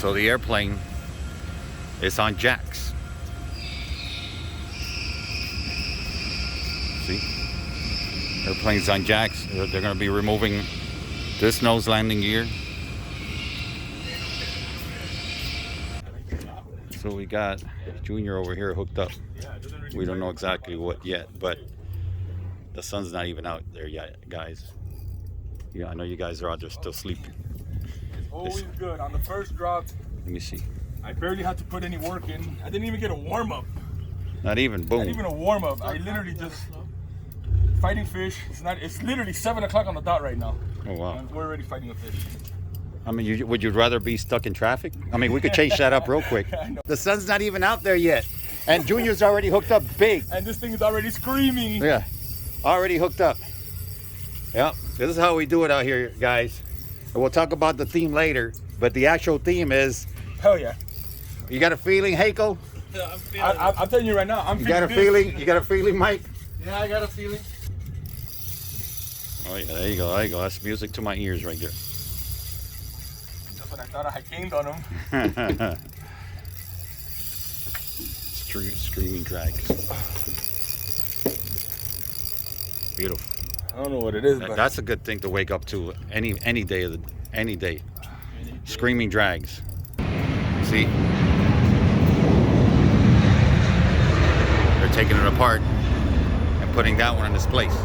So the airplane is on jacks. See? Airplane's on jacks. They're going to be removing this nose landing gear. So we got Junior over here hooked up. We don't know exactly what yet, but the sun's not even out there yet, guys. Yeah, I know you guys are out there still sleeping. It's always good. On the first drop, let me see. I barely had to put any work in. I didn't even get a warm up. Not even, boom. Not even a warm up. I literally just fighting fish. It's literally 7 o'clock on the dot right now. Oh wow. And we're already fighting a fish. I mean, would you rather be stuck in traffic? I mean, we could change that up real quick. The sun's not even out there yet, and Junior's already hooked up big. And this thing is already screaming. Yeah, already hooked up. Yep, this is how we do it out here, guys. And we'll talk about the theme later, but the actual theme is... Hell yeah. You got a feeling, Heiko? Yeah, I'm feeling I'm telling you right now, I'm feeling. You got a feeling? You got a feeling, Mike? Yeah, I got a feeling. Oh yeah, there you go, there you go. That's music to my ears right there. Just when I thought I came on him. Screaming drags. Beautiful. I don't know what it is, but that's a good thing to wake up to any day of any day. Screaming drags. See? They're taking it apart and putting that one in its place.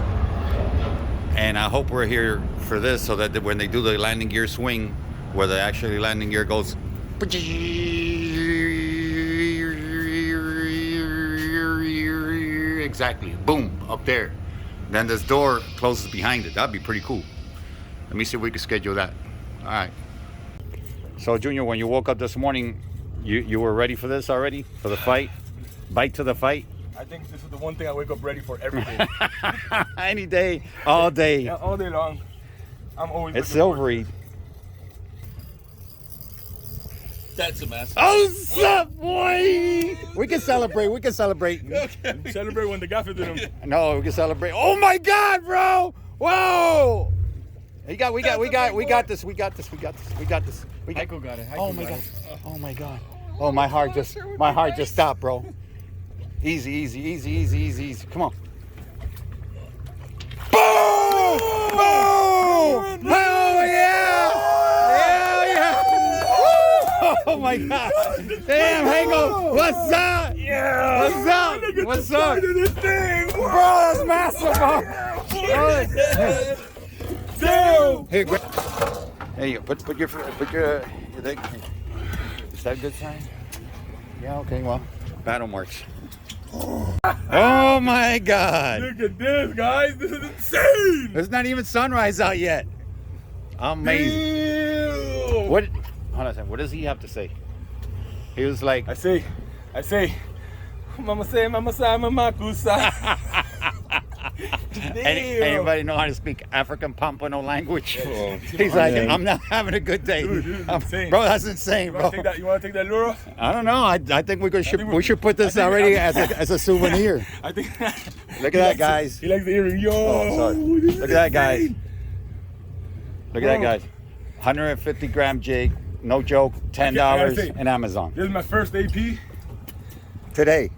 And I hope we're here for this so that when they do the landing gear swing, where the actually landing gear goes exactly, boom, up there. Then this door closes behind it. That'd be pretty cool. Let me see if we can schedule that. All right. So Junior, when you woke up this morning, you were ready for this already? For the fight? Bite to the fight? I think this is the one thing I wake up ready for every day. Any day, all day. Yeah, all day long. I'm always It's silvery. That's a mess. Oh, what's up, boy? We can celebrate. We can celebrate. Okay. Celebrate when the gaffer did him. No, we can celebrate. Oh my God, bro! Whoa! We got this. We got this. Heiko got it. Oh my God. Oh my God. Oh, my heart just stopped, bro. Easy. Come on. Boom! Boom! Oh yeah! Yeah! Oh my God! Damn, Heiko! What's up? Yeah! What's up? This thing. Bro, that's massive, bro! Damn! Here, there you go. Put your thing. Is that a good sign? Yeah. Okay. Well, battle marks. Oh my God! Look at this, guys. This is insane. There's not even sunrise out yet. Amazing. Damn. What? Hold on a second. What does he have to say? He was like, I say, Mama say, Mama say, Mama kusa. Anybody know how to speak African Pompano language? He's like, I'm not having a good day. Dude, bro, that's insane, bro. You want to take that lure? I don't know. I think we should put this already as a souvenir. I think. Look at that, guys. He likes the earring. Yo. Oh, sorry. Look at that, guys. Look at that, guys. 150 gram jig, no joke, $10 in Amazon. This is my first AP. Today.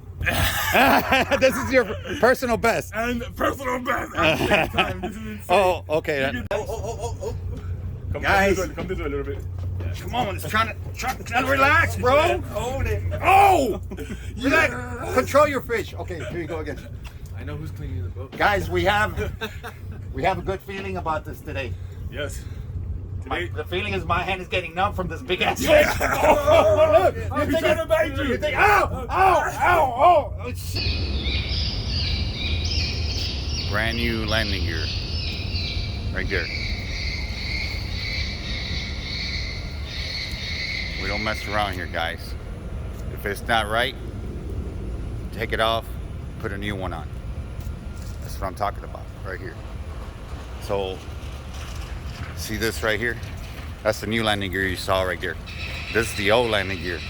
This is your personal best. And personal best at the same time. This is insane. Oh, okay. Guys. Come this way a little bit. Come on, it's trying to relax, bro. Hold it. Oh! Relax. Control your fish. Okay, here you go again. I know who's cleaning the boat. Guys, we have a good feeling about this today. Yes. The feeling is my hand is getting numb from this big ass fish. Look, he's trying to bite you. Ow! Brand new landing gear. Right there. We don't mess around here, guys. If it's not right, take it off, put a new one on. That's what I'm talking about, right here. So, see this right here? That's the new landing gear you saw right there. This is the old landing gear.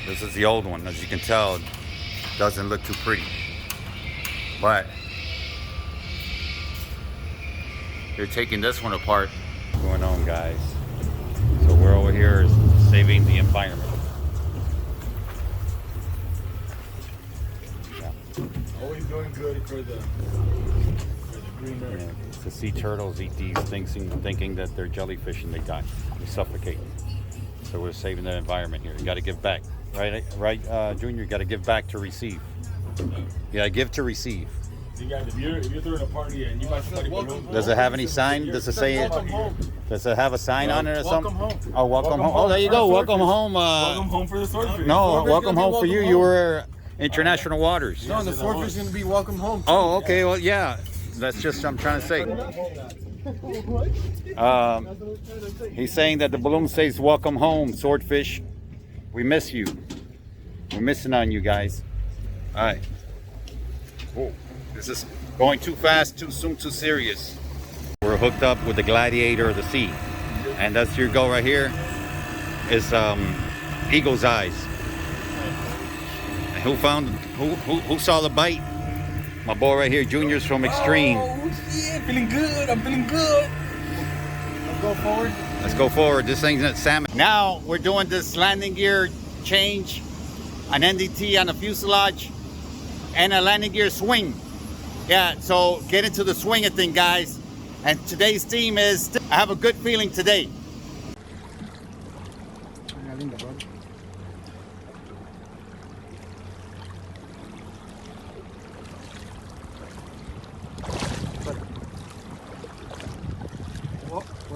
This is the old one. As you can tell, it doesn't look too pretty. But they're taking this one apart. What's going on, guys? So we're over here saving the environment. Yeah. Always doing good for the green earth. Yeah. The sea turtles eat these things thinking that they're jellyfish and they die. They suffocate. So we're saving the environment here. You got to give back. Right, Junior? You got to give back to receive. You got to give to receive. You guys, if you're throwing a party and you buy somebody balloons, does it have any sign? Does it say it? Does it have a sign on it or something? Welcome home. Oh, welcome home. Oh, there you go. Welcome home. Welcome home for the swordfish. No, welcome home for you. You were international waters. No, the swordfish is going to be welcome home. Oh, okay. Well, yeah. That's just what I'm trying to say. He's saying that the balloon says welcome home, swordfish. We miss you. We're missing on you guys. All right. Whoa. This is going too fast, too soon, too serious. We're hooked up with the gladiator of the sea. And that's your go right here is eagle's eyes. And who saw the bite? My boy right here, Junior's from Extreme. Oh, yeah, feeling good. I'm feeling good. Let's go forward. Let's go forward. This thing's at salmon. Now we're doing this landing gear change, an NDT on the fuselage, and a landing gear swing. Yeah, so get into the swing of thing, guys. And today's theme is, I have a good feeling today.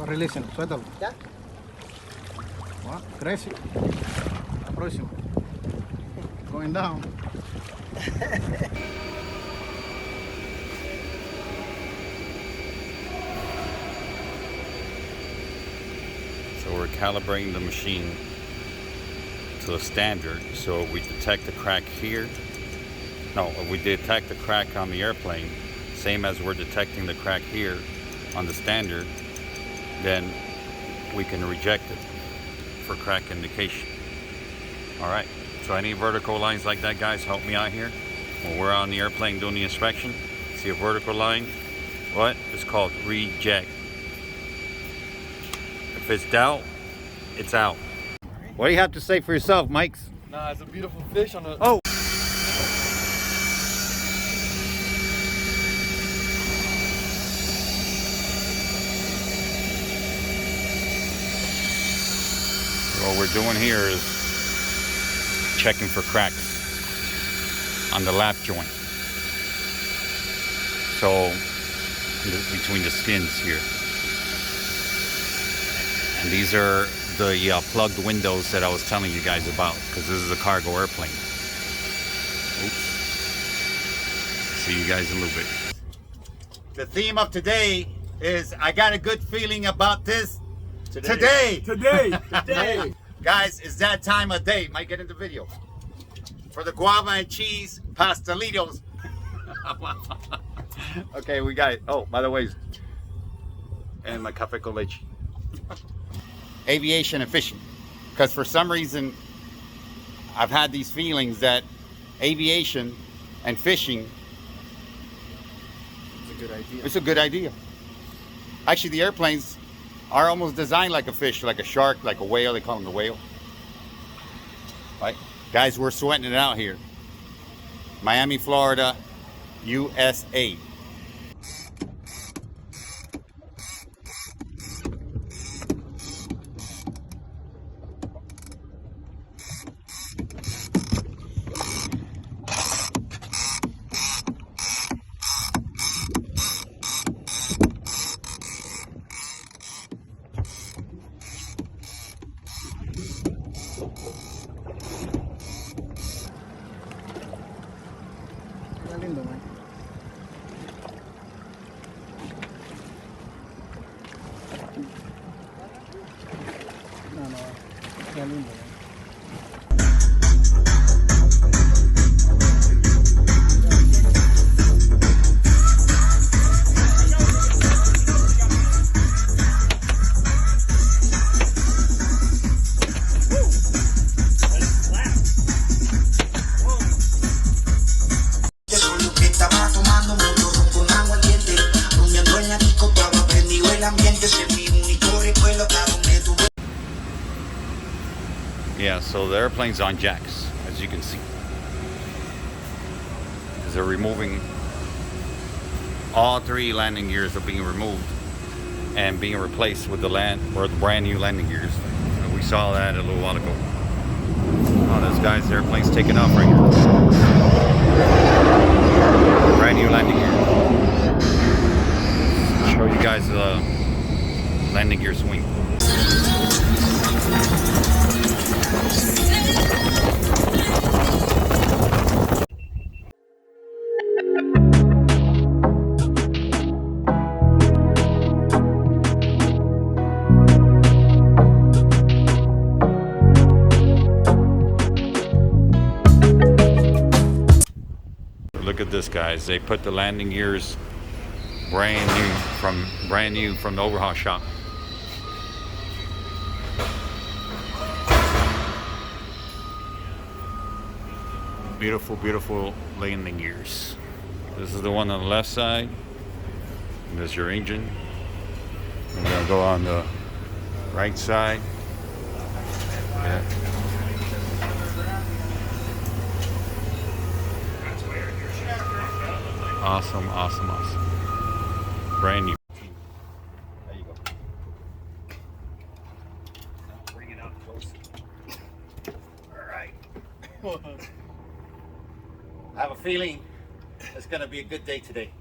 Relation, suéltalo. ¿Ya? What? 13. La próxima. Going down. So we're calibrating the machine to a standard. So we detect a crack here. No, we detect the crack on the airplane, same as we're detecting the crack here on the standard, then we can reject it for crack indication. All right, so any vertical lines like that, guys, help me out here. When we're on the airplane doing the inspection, see a vertical line, what? It's called reject. If it's doubt, it's out. What do you have to say for yourself, Mike? Nah, it's a beautiful fish on the... Oh! What we're doing here is checking for cracks on the lap joint. So between the skins here. And these are the plugged windows that I was telling you guys about, because this is a cargo airplane. Oops. See you guys in a little bit. The theme of today is I got a good feeling about this today. Guys, it's that time of day. Might get in the video. For the guava and cheese pastelitos. Okay, we got it. Oh, by the way, and my cafe con leche. Aviation and fishing. Because for some reason, I've had these feelings that aviation and fishing, It's a good idea. it's a good idea. Actually, the airplanes are almost designed like a fish, like a shark, like a whale. They call them the whale. Right? Guys, we're sweating it out here. Miami, Florida, USA. Está lindo, man. No, está lindo, man. Yeah, so the airplane's on jacks, as you can see. Because they're removing, all 3 landing gears are being removed and being replaced with the brand new landing gears. And we saw that a little while ago. Oh, this guy's airplane's taking off right here. Brand new landing gear. Show you guys the landing gear swing. Look at this, guys. They put the landing gears brand new from the overhaul shop. Beautiful, beautiful landing gears. This is the one on the left side. And there's your engine. We're gonna go on the right side. Yeah. Awesome, awesome, awesome. Brand new. There you go. Bring it up close. All right. I have a feeling it's going to be a good day today.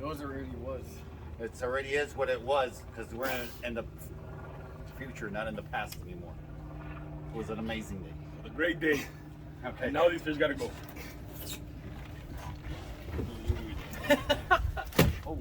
It already was. It already is what it was, because we're in the future, not in the past anymore. It was an amazing day. A great day. Okay. And now these fish gotta go. Oh.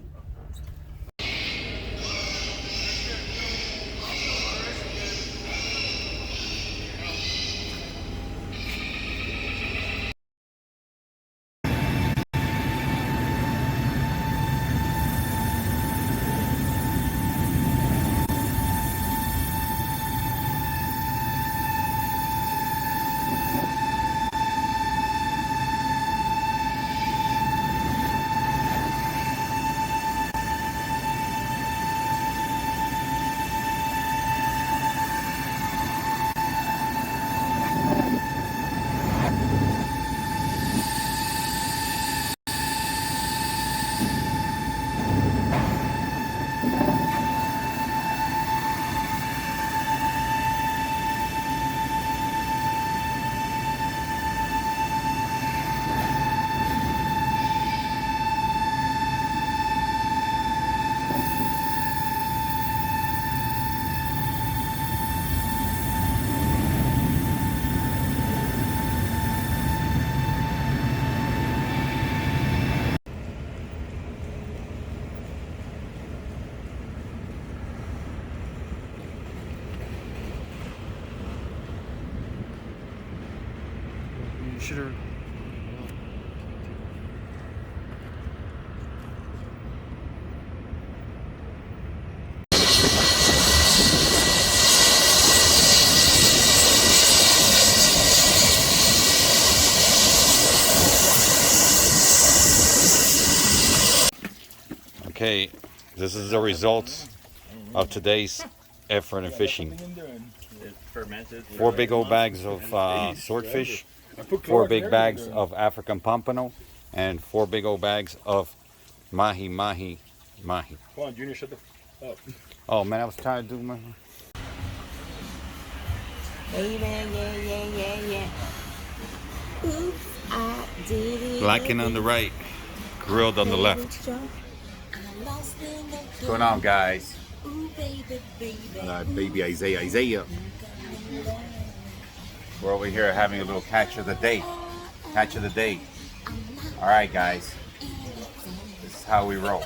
You should have. Okay, this is the results of today's effort in fishing. It fermented. 4 big old bags of swordfish, 4 big bags of African pompano, and 4 big old bags of mahi. Come on, Junior, shut the f up. Oh man, I was trying to do my... Yeah. Oops, I did it. Blackened on the right, grilled on the left. What's going on, guys? Baby Isaiah. We're over here having a little catch of the day. All right, guys. This is how we roll.